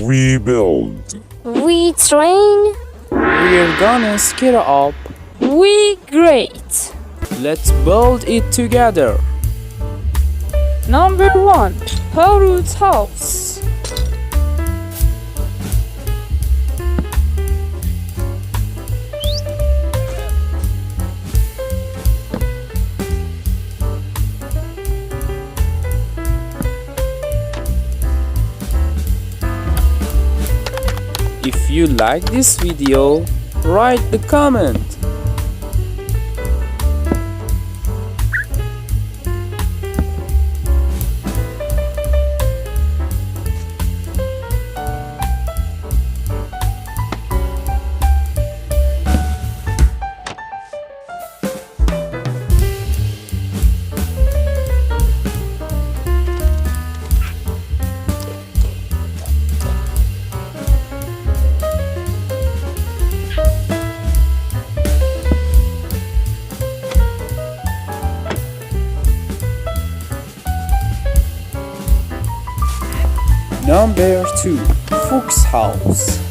We build. We train. We're gonna scale up. We great. Let's build it together. Number 1. Parrot's house. If you like this video, write a comment. Number 2. Fox house.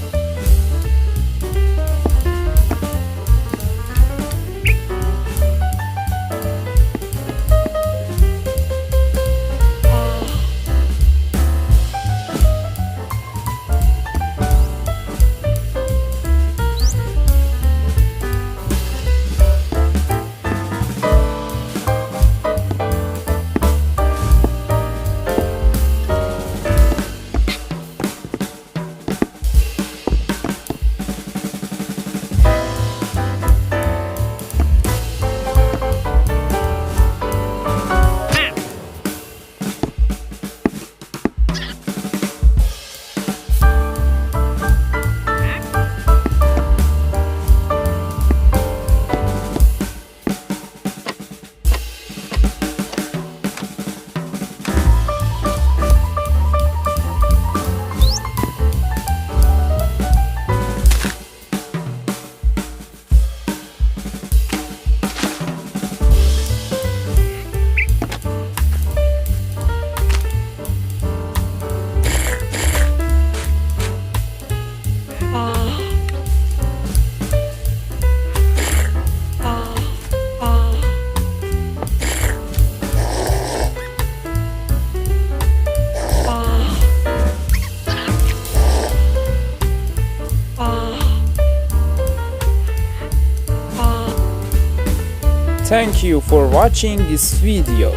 Thank you for watching this video.